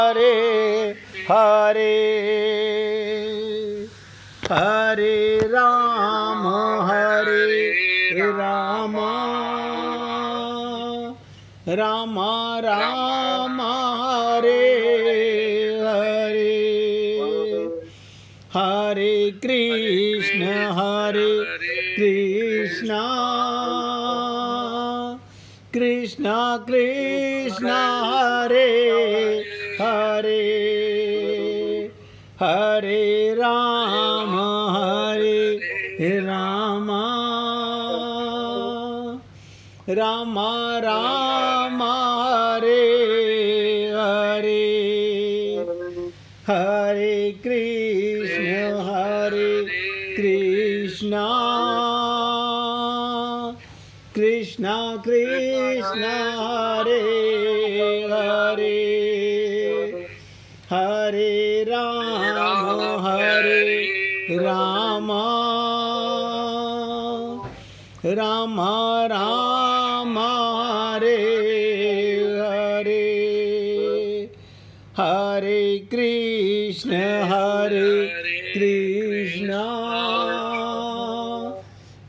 हरे हरे हरे राम राम राम राम हरे हरे हरे कृष्ण कृष्ण कृष्ण हरे हरे हरे राम राम राम राम हरे हरे हरे कृष्ण कृष्ण कृष्ण हरे हरे हरे राम राम राम राम हरे हरे हरे कृष्ण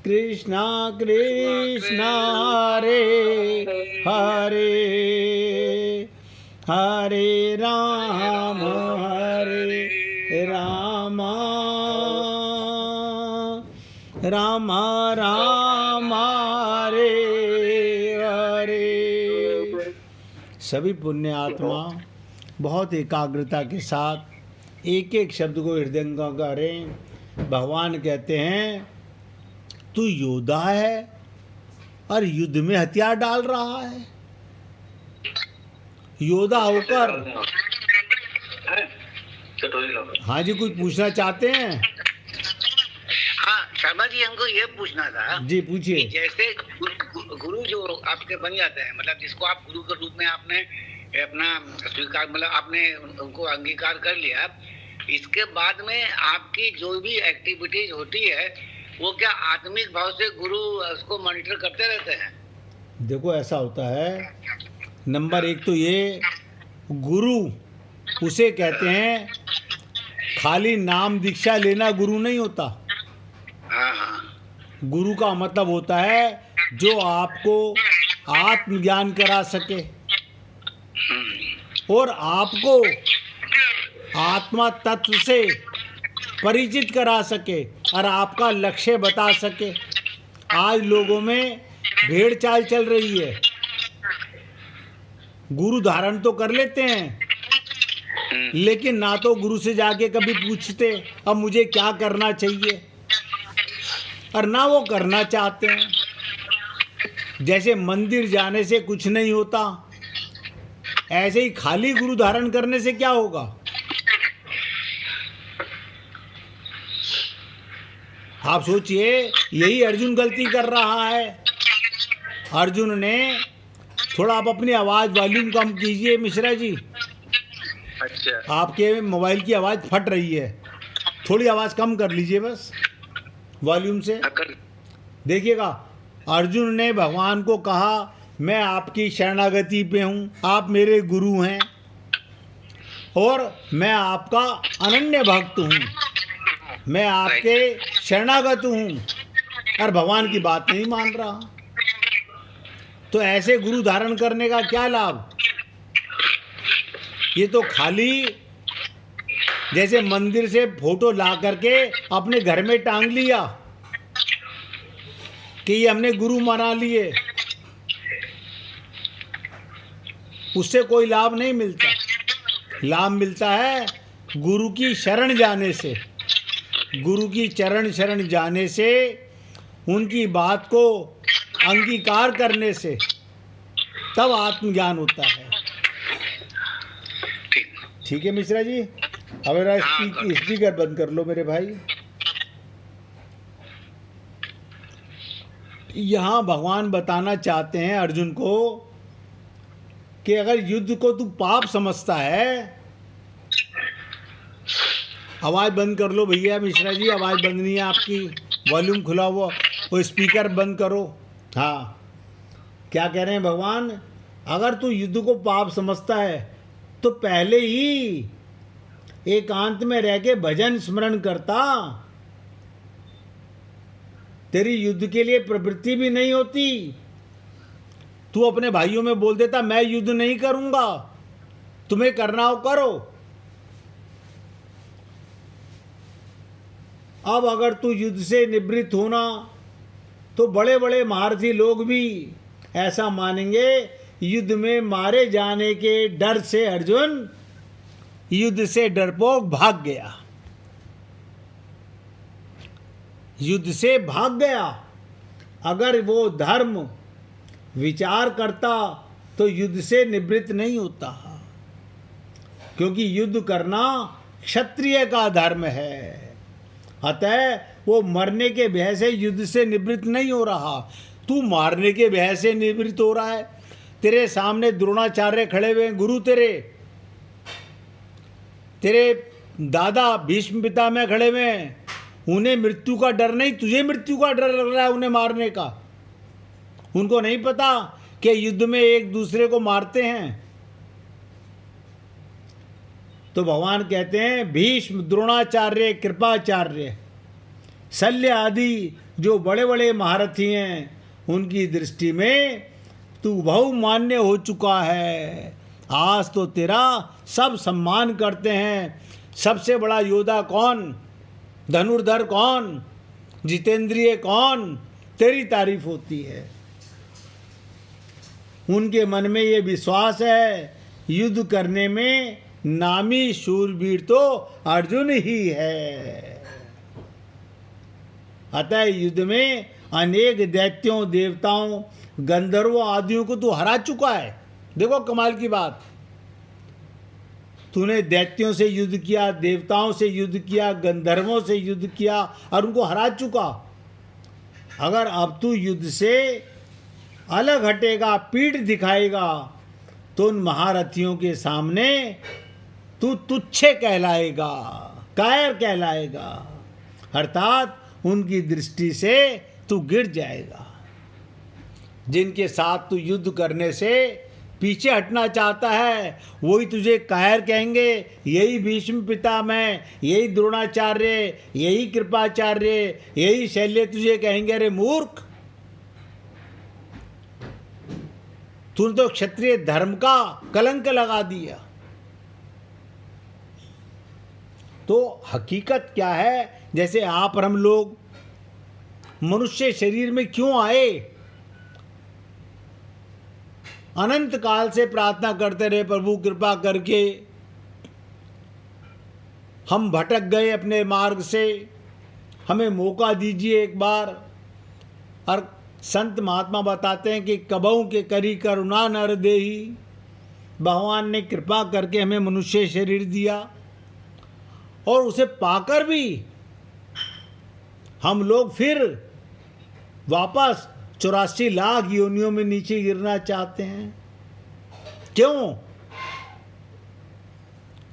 कृष्ण कृष्ण हरे हरे हरे राम राम राम राम हरे हरे। सभी पुण्य आत्मा बहुत एकाग्रता के साथ एक एक शब्द को हृदयंगम करें। भगवान कहते हैं तू योद्धा है और युद्ध में हथियार डाल रहा है। योद्धा होकर हाँ जी, कुछ पूछना चाहते हैं? हाँ शर्मा जी, हमको ये पूछना था जी पूछिए। जैसे गुरु जो आपके बन जाते हैं, मतलब जिसको आप गुरु के रूप में आपने अपना स्वीकार, मतलब आपने उनको अंगीकार कर लिया, इसके बाद में आपकी जो भी एक्टिविटीज होती है वो क्या आत्मिक भाव से गुरु उसको मॉनिटर करते रहते हैं? देखो ऐसा होता है, नंबर एक तो ये गुरु उसे कहते हैं, खाली नाम दीक्षा लेना गुरु नहीं होता। गुरु का मतलब होता है जो आपको आत्मज्ञान करा सके और आपको आत्मा तत्व से परिचित करा सके और आपका लक्ष्य बता सके। आज लोगों में भेड़ चाल चल रही है, गुरु धारण तो कर लेते हैं लेकिन ना तो गुरु से जाके कभी पूछते अब मुझे क्या करना चाहिए, और ना वो करना चाहते हैं। जैसे मंदिर जाने से कुछ नहीं होता, ऐसे ही खाली गुरु धारण करने से क्या होगा। आप सोचिए, यही अर्जुन गलती कर रहा है। अर्जुन ने थोड़ा, आप अपनी आवाज वॉल्यूम कम कीजिए मिश्रा जी। अच्छा। आपके मोबाइल की आवाज फट रही है, थोड़ी आवाज कम कर लीजिए बस वॉल्यूम से। देखिएगा, अर्जुन ने भगवान को कहा मैं आपकी शरणागति पे हूँ, आप मेरे गुरु हैं और मैं आपका अनन्य भक्त हूँ, मैं आपके शरणागत हूँ, और भगवान की बात नहीं मान रहा। तो ऐसे गुरु धारण करने का क्या लाभ। ये तो खाली जैसे मंदिर से फोटो ला करके अपने घर में टांग लिया कि ये हमने गुरु माना लिए, उससे कोई लाभ नहीं मिलता। लाभ मिलता है गुरु की शरण जाने से, गुरु की शरण जाने से, उनकी बात को अंगीकार करने से, तब आत्मज्ञान होता है। ठीक है मिश्रा जी, अब मेरा स्पीकर बंद कर लो मेरे भाई। यहाँ भगवान बताना चाहते हैं अर्जुन को कि अगर युद्ध को तू पाप समझता है, आवाज़ बंद कर लो भैया मिश्रा जी, आवाज़ बंद नहीं है आपकी, वॉल्यूम खुला हुआ, वो स्पीकर बंद करो। हाँ, क्या कह रहे हैं भगवान, अगर तू युद्ध को पाप समझता है तो पहले ही एकांत में रह के भजन स्मरण करता, तेरी युद्ध के लिए प्रवृत्ति भी नहीं होती। तू अपने भाइयों में बोल देता मैं युद्ध नहीं करूंगा, तुम्हें करना हो करो। अब अगर तू युद्ध से निवृत्त होना तो बड़े बड़े महारथी लोग भी ऐसा मानेंगे, युद्ध में मारे जाने के डर से अर्जुन युद्ध से डरपोक भाग गया, युद्ध से भाग गया। अगर वो धर्म विचार करता तो युद्ध से निवृत्त नहीं होता, क्योंकि युद्ध करना क्षत्रिय का धर्म है। अतः वो मरने के भय से युद्ध से निवृत्त नहीं हो रहा। तू मारने के भय से निवृत्त हो रहा है। तेरे सामने द्रोणाचार्य खड़े हुए, गुरु तेरे दादा भीष्म पितामह खड़े हुए हैं, उन्हें मृत्यु का डर नहीं, तुझे मृत्यु का डर लग रहा है उन्हें मारने का। उनको नहीं पता कि युद्ध में एक दूसरे को मारते हैं। तो भगवान कहते हैं भीष्म, द्रोणाचार्य, कृपाचार्य, शल्य आदि जो बड़े बड़े महारथी हैं, उनकी दृष्टि में तू बहुमान्य हो चुका है। आज तो तेरा सब सम्मान करते हैं। सबसे बड़ा योद्धा कौन, धनुर्धर कौन, जितेंद्रिय कौन, तेरी तारीफ होती है। उनके मन में ये विश्वास है युद्ध करने में नामी शूरवीर तो अर्जुन ही है। अतः युद्ध में अनेक दैत्यों, देवताओं, गंधर्वों आदियों को तू हरा चुका है। देखो कमाल की बात, तूने दैत्यों से युद्ध किया, देवताओं से युद्ध किया, गंधर्वों से युद्ध किया और उनको हरा चुका। अगर अब तू युद्ध से अलग हटेगा, पीठ दिखाएगा, तो उन महारथियों के सामने तू तुच्छ कहलाएगा, कायर कहलाएगा, अर्थात उनकी दृष्टि से तू गिर जाएगा। जिनके साथ तू युद्ध करने से पीछे हटना चाहता है वही तुझे कायर कहेंगे। यही भीष्म पितामह, यही द्रोणाचार्य, यही कृपाचार्य, यही शल्य तुझे कहेंगे अरे मूर्ख, तूने तो क्षत्रिय धर्म का कलंक लगा दिया। तो हकीकत क्या है, जैसे आप और हम लोग मनुष्य शरीर में क्यों आए, अनंत काल से प्रार्थना करते रहे प्रभु कृपा करके हम भटक गए अपने मार्ग से, हमें मौका दीजिए एक बार। और संत महात्मा बताते हैं कि कबहू के करी करुणा नर देही, भगवान ने कृपा करके हमें मनुष्य शरीर दिया और उसे पाकर भी हम लोग फिर वापस 84 लाख योनियों में नीचे गिरना चाहते हैं। क्यों?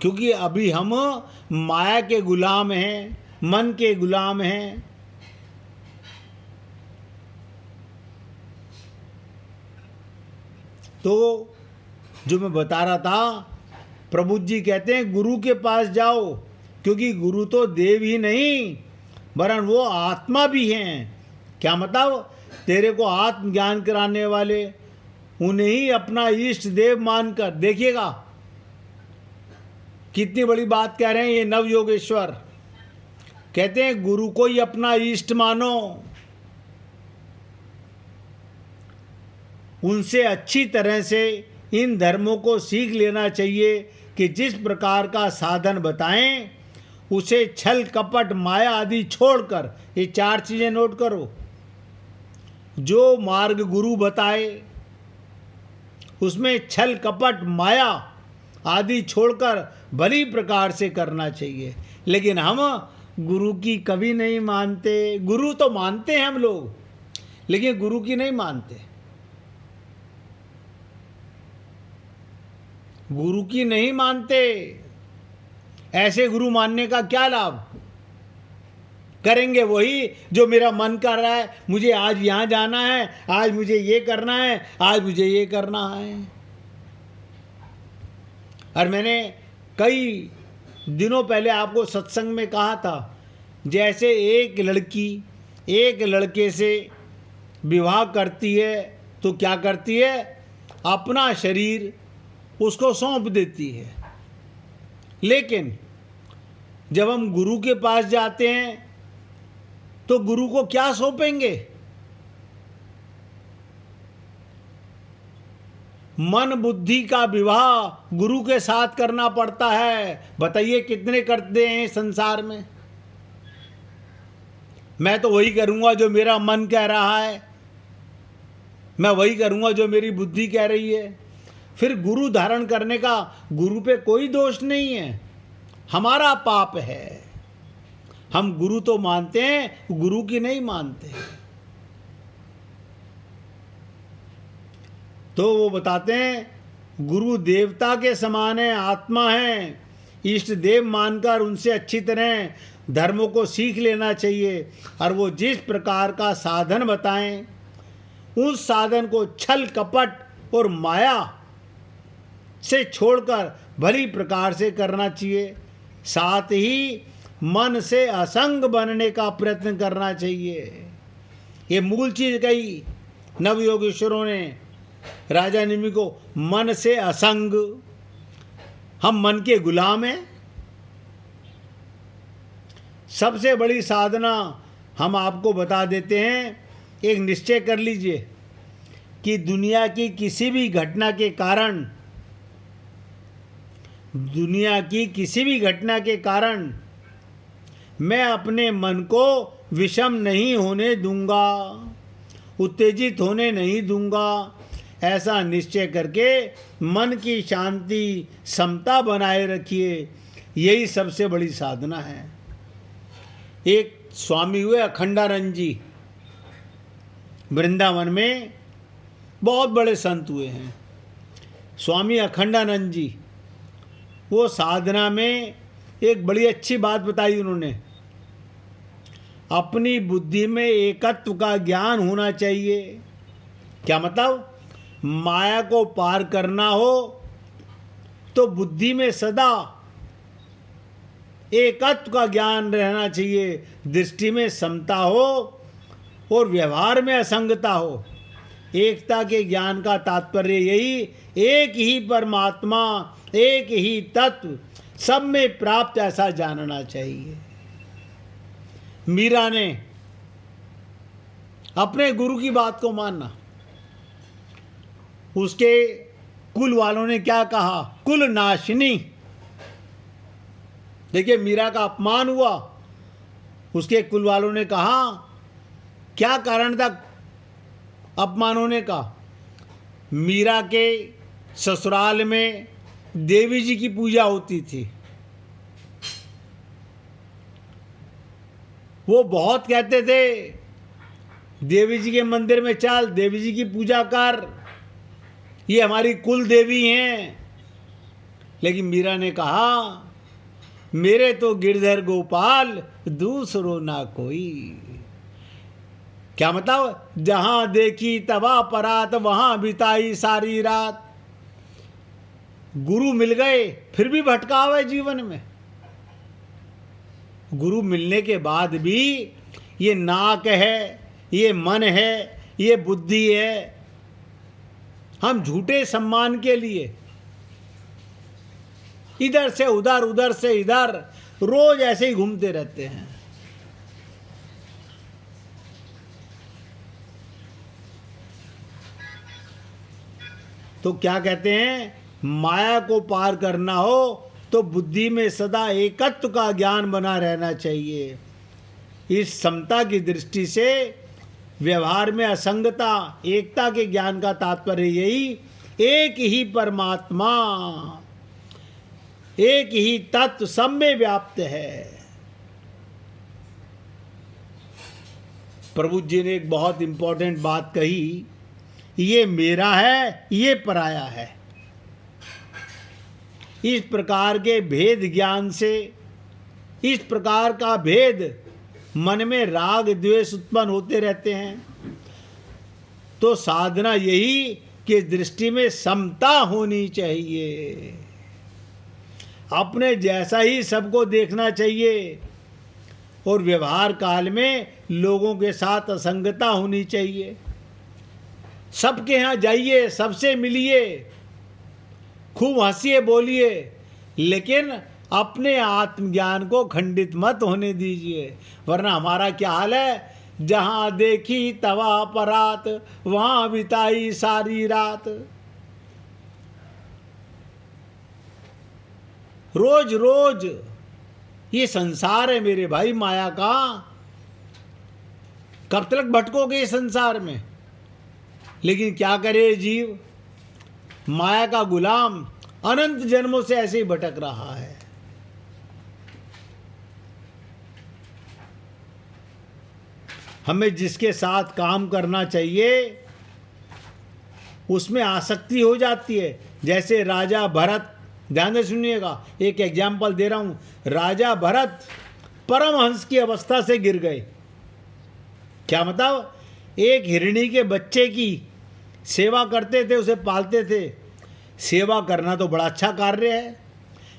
क्योंकि अभी हम माया के गुलाम हैं, मन के गुलाम हैं। तो जो मैं बता रहा था, प्रभु जी कहते हैं गुरु के पास जाओ, क्योंकि गुरु तो देव ही नहीं वरन वो आत्मा भी हैं। क्या मतलब? तेरे को आत्मज्ञान कराने वाले, उन्हें ही अपना इष्ट देव मानकर, देखिएगा कितनी बड़ी बात कह रहे हैं ये नव योगेश्वर। कहते हैं गुरु को ही अपना इष्ट मानो, उनसे अच्छी तरह से इन धर्मों को सीख लेना चाहिए कि जिस प्रकार का साधन बताएं उसे छल कपट माया आदि छोड़कर, ये 4 चीज़ें नोट करो, जो मार्ग गुरु बताए उसमें छल कपट माया आदि छोड़कर भली प्रकार से करना चाहिए। लेकिन हम गुरु की कभी नहीं मानते। गुरु तो मानते हैं हम लोग, लेकिन गुरु की नहीं मानते, गुरु की नहीं मानते। ऐसे गुरु मानने का क्या लाभ? करेंगे वही जो मेरा मन कर रहा है, मुझे आज यहाँ जाना है, आज मुझे ये करना है, आज मुझे ये करना है। और मैंने कई दिनों पहले आपको सत्संग में कहा था, जैसे एक लड़की एक लड़के से विवाह करती है तो क्या करती है, अपना शरीर उसको सौंप देती है। लेकिन जब हम गुरु के पास जाते हैं तो गुरु को क्या सौंपेंगे? मन बुद्धि का विवाह गुरु के साथ करना पड़ता है। बताइए कितने करते हैं संसार में? मैं तो वही करूंगा जो मेरा मन कह रहा है, मैं वही करूंगा जो मेरी बुद्धि कह रही है। फिर गुरु धारण करने का गुरु पे कोई दोष नहीं है, हमारा पाप है। हम गुरु तो मानते हैं, गुरु की नहीं मानते। तो वो बताते हैं गुरु देवता के समान है, आत्मा है, इष्ट देव मानकर उनसे अच्छी तरह धर्मों को सीख लेना चाहिए। और वो जिस प्रकार का साधन बताएं उस साधन को छल कपट और माया से छोड़कर भली प्रकार से करना चाहिए। साथ ही मन से असंग बनने का प्रयत्न करना चाहिए। ये मूल चीज कही नवयोगेश्वरों ने राजा निमि को, मन से असंग। हम मन के गुलाम हैं। सबसे बड़ी साधना हम आपको बता देते हैं, एक निश्चय कर लीजिए कि दुनिया की किसी भी घटना के कारण मैं अपने मन को विषम नहीं होने दूंगा, उत्तेजित होने नहीं दूंगा। ऐसा निश्चय करके मन की शांति समता बनाए रखिए। यही सबसे बड़ी साधना है। एक स्वामी हुए अखंडानंद जी, वृंदावन में बहुत बड़े संत हुए हैं स्वामी अखंडानंद जी। वो साधना में एक बड़ी अच्छी बात बताई उन्होंने, अपनी बुद्धि में एकत्व का ज्ञान होना चाहिए। क्या मतलब? माया को पार करना हो तो बुद्धि में सदा एकत्व का ज्ञान रहना चाहिए, दृष्टि में समता हो और व्यवहार में असंगता हो। एकता के ज्ञान का तात्पर्य यही, एक ही परमात्मा, एक ही तत्व, सब में प्राप्त, ऐसा जानना चाहिए। मीरा ने अपने गुरु की बात को माना। उसके कुल वालों ने क्या कहा? कुल नाशिनी। देखिए मीरा का अपमान हुआ। उसके कुल वालों ने कहा, क्या कारण था अपमान होने का? मीरा के ससुराल में देवी जी की पूजा होती थी। वो बहुत कहते थे देवी जी के मंदिर में चल, देवी जी की पूजा कर, ये हमारी कुल देवी हैं। लेकिन मीरा ने कहा, मेरे तो गिरधर गोपाल, दूसरो ना कोई। क्या मतलब? जहां देखी तवा परात, वहां बिताई सारी रात। गुरु मिल गए फिर भी भटकाव है जीवन में। गुरु मिलने के बाद भी ये नाक है, ये मन है, ये बुद्धि है, हम झूठे सम्मान के लिए इधर से उधर, उधर से इधर रोज ऐसे ही घूमते रहते हैं। तो क्या कहते हैं? माया को पार करना हो तो बुद्धि में सदा एकत्व का ज्ञान बना रहना चाहिए। इस समता की दृष्टि से व्यवहार में असंगता, एकता के ज्ञान का तात्पर्य यही, एक ही परमात्मा, एक ही तत्व सब में व्याप्त है। प्रभु जी ने एक बहुत इंपॉर्टेंट बात कही, ये मेरा है, ये पराया है। इस प्रकार के भेद ज्ञान से, इस प्रकार का भेद मन में राग द्वेष उत्पन्न होते रहते हैं। तो साधना यही कि दृष्टि में समता होनी चाहिए। अपने जैसा ही सबको देखना चाहिए और व्यवहार काल में लोगों के साथ असंगता होनी चाहिए। सबके यहाँ जाइए, सबसे मिलिए, खूब हंसिए बोलिए, लेकिन अपने आत्मज्ञान को खंडित मत होने दीजिए, वरना हमारा क्या हाल है, जहाँ देखी तवा परात वहाँ बिताई सारी रात। रोज रोज ये संसार है मेरे भाई माया का, कब तक भटकोगे इस संसार में। लेकिन क्या करे जीव, माया का गुलाम अनंत जन्मों से ऐसे ही भटक रहा है। हमें जिसके साथ काम करना चाहिए उसमें आसक्ति हो जाती है। जैसे राजा भरत, ध्यान से सुनिएगा, एक एग्जाम्पल दे रहा हूं। राजा भरत परमहंस की अवस्था से गिर गए। क्या मतलब, एक हिरणी के बच्चे की सेवा करते थे, उसे पालते थे। सेवा करना तो बड़ा अच्छा कार्य है,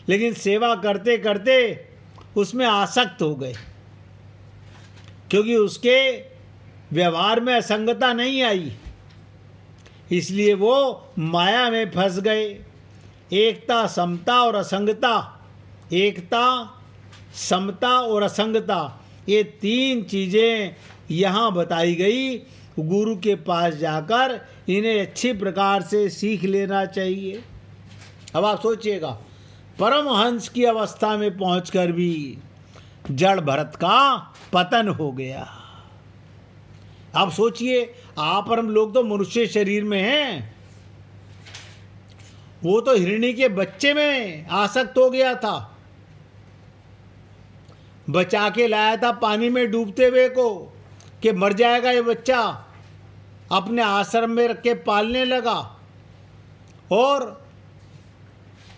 लेकिन सेवा करते करते उसमें आसक्त हो गए, क्योंकि उसके व्यवहार में असंगता नहीं आई, इसलिए वो माया में फंस गए। एकता, समता और असंगता, एकता, समता और असंगता, ये तीन चीज़ें यहाँ बताई गई। गुरु के पास जाकर इन्हें अच्छी प्रकार से सीख लेना चाहिए। अब आप सोचिएगा, परमहंस की अवस्था में पहुंचकर भी जड़ भरत का पतन हो गया। आप सोचिए, आप और हम लोग तो मनुष्य शरीर में हैं, वो तो हिरणी के बच्चे में आसक्त हो गया था, बचा के लाया था पानी में डूबते हुए को कि मर जाएगा ये बच्चा। अपने आश्रम में रख के पालने लगा और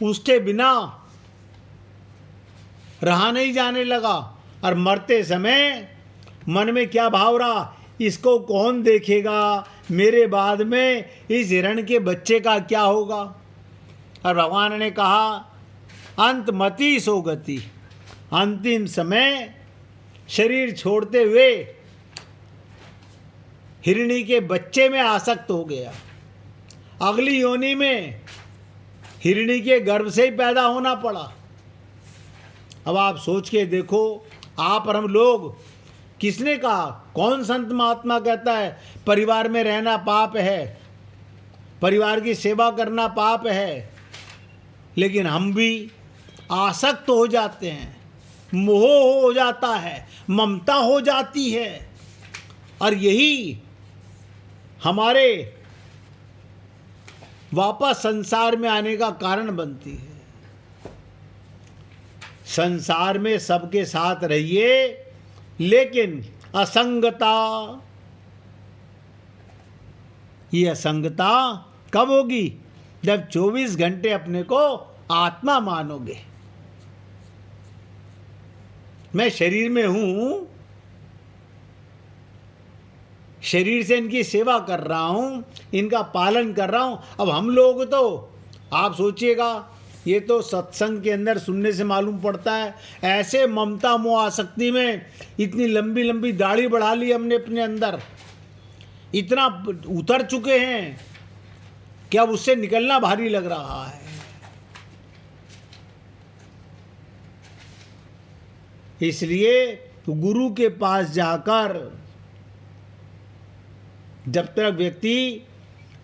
उसके बिना रहा नहीं जाने लगा। और मरते समय मन में क्या भाव रहा, इसको कौन देखेगा, मेरे बाद में इस हिरण के बच्चे का क्या होगा। और भगवान ने कहा, अंतमति सो गति, अंतिम समय शरीर छोड़ते हुए हिरणी के बच्चे में आसक्त हो गया। अगली योनि में हिरणी के गर्भ से ही पैदा होना पड़ा। अब आप सोच के देखो, आप और हम लोग, किसने कहा, कौन संत महात्मा कहता है परिवार में रहना पाप है, परिवार की सेवा करना पाप है। लेकिन हम भी आसक्त हो जाते हैं, मोह हो जाता है, ममता हो जाती है, और यही हमारे वापस संसार में आने का कारण बनती है। संसार में सबके साथ रहिए, लेकिन असंगता, ये असंगता कब होगी, जब 24 घंटे अपने को आत्मा मानोगे। मैं शरीर में हूं, शरीर से इनकी सेवा कर रहा हूं, इनका पालन कर रहा हूं। अब हम लोग तो, आप सोचिएगा, ये तो सत्संग के अंदर सुनने से मालूम पड़ता है, ऐसे ममता मोह आसक्ति में इतनी लंबी लंबी दाढ़ी बढ़ा ली हमने अपने अंदर, इतना उतर चुके हैं कि अब उससे निकलना भारी लग रहा है। इसलिए गुरु के पास जाकर, जब तक व्यक्ति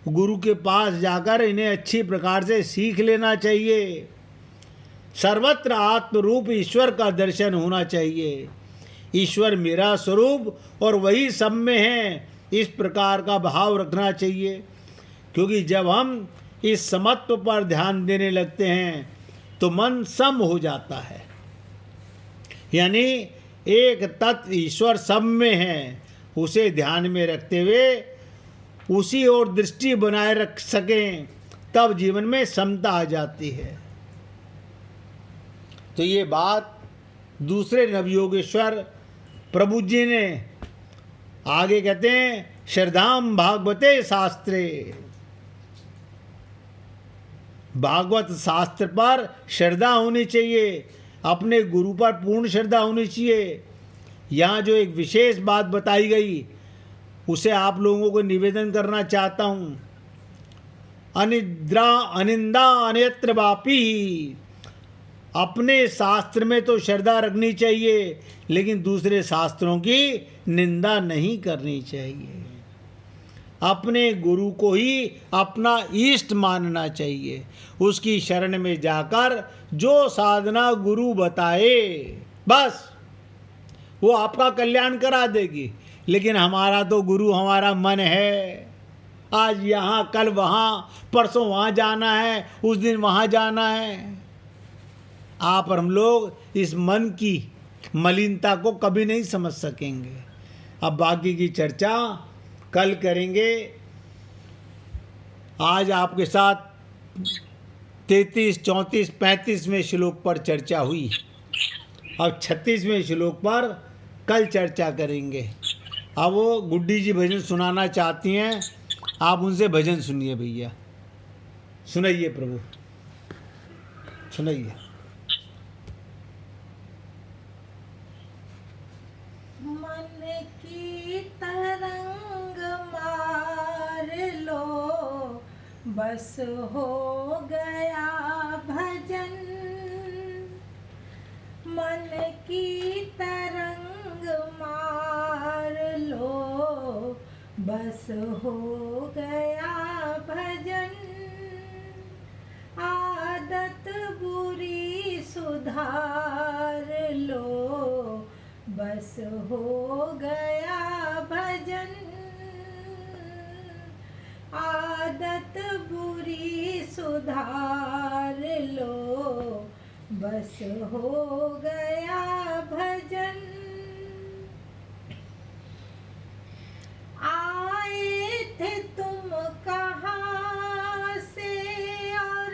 गुरु के पास जाकर इन्हें अच्छी प्रकार से सीख लेना चाहिए। सर्वत्र आत्मरूप ईश्वर का दर्शन होना चाहिए। ईश्वर मेरा स्वरूप और वही सब में है, इस प्रकार का भाव रखना चाहिए। क्योंकि जब हम इस समत्व पर ध्यान देने लगते हैं तो मन सम हो जाता है, यानी एक तत्व ईश्वर सब में है, उसे ध्यान में रखते हुए उसी ओर दृष्टि बनाए रख सकें, तब जीवन में समता आ जाती है। तो ये बात दूसरे नवयोगेश्वर प्रभु जी ने आगे कहते हैं, श्रद्धाम भागवते शास्त्रे, भागवत शास्त्र पर श्रद्धा होनी चाहिए, अपने गुरु पर पूर्ण श्रद्धा होनी चाहिए। यहाँ जो एक विशेष बात बताई गई उसे आप लोगों को निवेदन करना चाहता हूँ। अनिद्रा अनिंदा अन्यत्र वापी, अपने शास्त्र में तो श्रद्धा रखनी चाहिए, लेकिन दूसरे शास्त्रों की निंदा नहीं करनी चाहिए। अपने गुरु को ही अपना इष्ट मानना चाहिए। उसकी शरण में जाकर जो साधना गुरु बताए बस वो आपका कल्याण करा देगी। लेकिन हमारा तो गुरु हमारा मन है, आज यहाँ कल वहाँ, परसों वहाँ जाना है, उस दिन वहाँ जाना है। आप और हम लोग इस मन की मलिनता को कभी नहीं समझ सकेंगे। अब बाकी की चर्चा कल करेंगे। आज आपके साथ 33, 34, 35वें श्लोक पर चर्चा हुई। अब 36वें श्लोक पर कल चर्चा करेंगे। अब वो गुड्डी जी भजन सुनाना चाहती हैं, आप उनसे भजन सुनिए भैया। सुनाइए प्रभु, सुनाइए। मन की तरंग मार लो, बस हो गया भजन। मन की तरंग मार लो, बस हो गया भजन। आदत बुरी सुधार लो, बस हो गया भजन। आदत बुरी सुधार लो, बस हो गया भजन। आए थे तुम कहाँ से और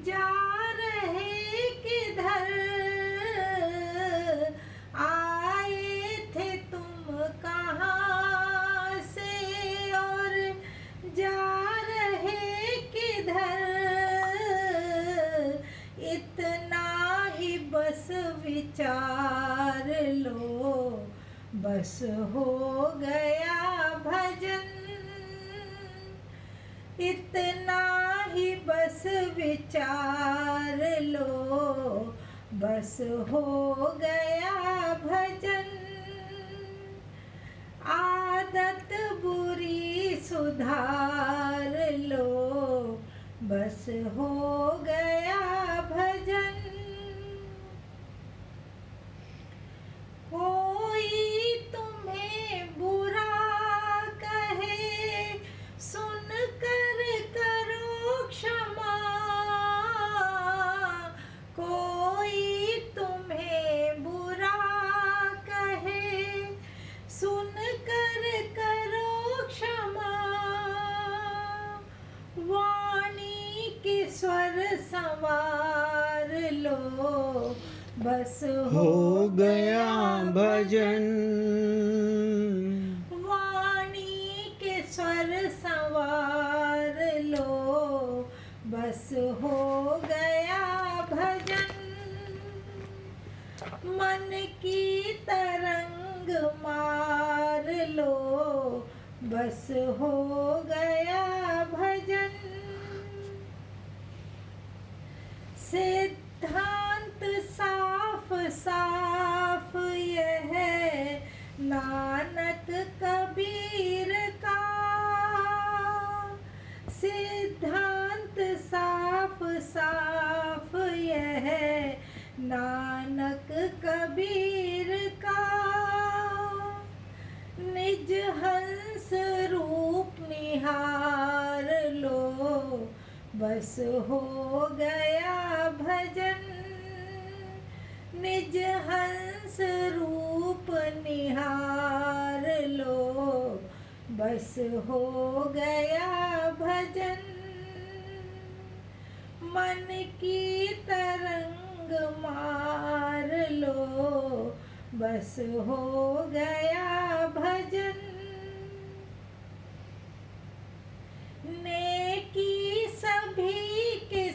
जा रहे किधर? आए थे तुम कहाँ से और जा रहे किधर? इतना ही बस विचार लो, बस हो गया भजन। इतना ही बस विचार लो, बस हो गया भजन। आदत बुरी सुधार लो, बस हो गया भजन। कोई तुम्हें बुरा कहे, सुन कर करो क्षमा। कोई तुम्हें बुरा कहे, सुन कर करो क्षमा। वाणी के स्वर संवार लो, बस हो गया भजन। वाणी के स्वर संवार लो, बस हो गया भजन। मन की तरंग मार लो, बस हो गया भजन। सिद्धांत साफ साफ यह है नानक कबीर का। सिद्धांत साफ साफ यह है नानक कबीर का। निज हंस रूप निहार लो, बस हो गया भजन। निज हंस रूप निहार लो, बस हो गया भजन। मन की तरंग मार लो, बस हो गया भजन। नेकी सभी के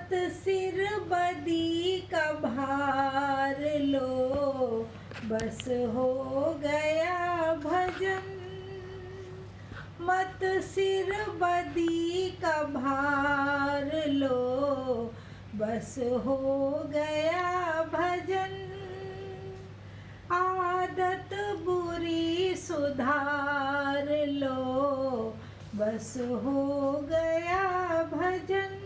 मत सिर बदी का भार लो, बस हो गया भजन। मत सिर बदी का भार लो, बस हो गया भजन। आदत बुरी सुधार लो, बस हो गया भजन।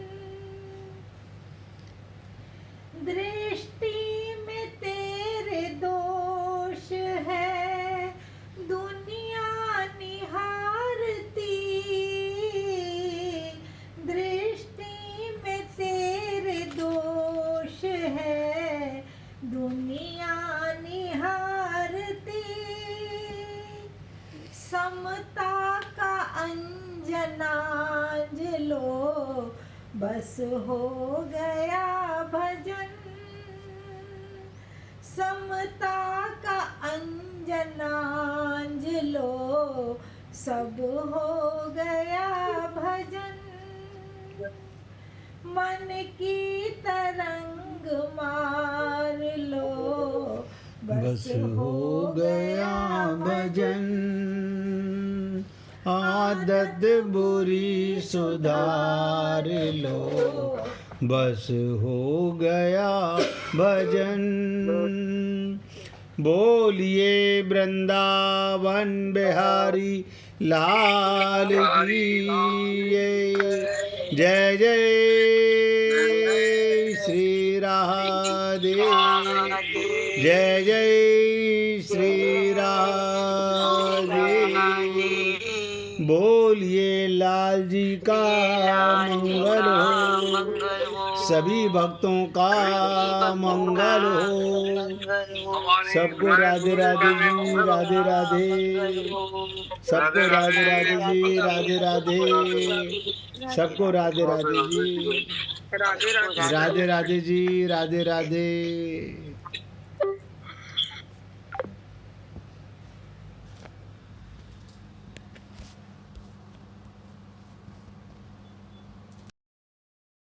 दृष्टि में तेरे दोष है, दुनिया निहारती। दृष्टि में तेरे दोष है, दुनिया निहारती। समता का अंजनाज लो, बस हो गया भजन। समता का अंजनाज लो, सब हो गया भजन। मन की तरंग मार लो, बस हो गया भजन। आदत बुरी सुधार लो, बस हो गया भजन। बोलिए वृंदावन बिहारी लाल की जय जय श्री राधे, जय जय श्री राधे। बोलिए लाल जी का मंगल हो, सभी भक्तों का मंगल हो। सबको राधे राधे जी, राधे राधे। सबको राधे राधे जी, राधे राधे। सबको राधे राधे जी, राधे राधे जी, राधे राधे।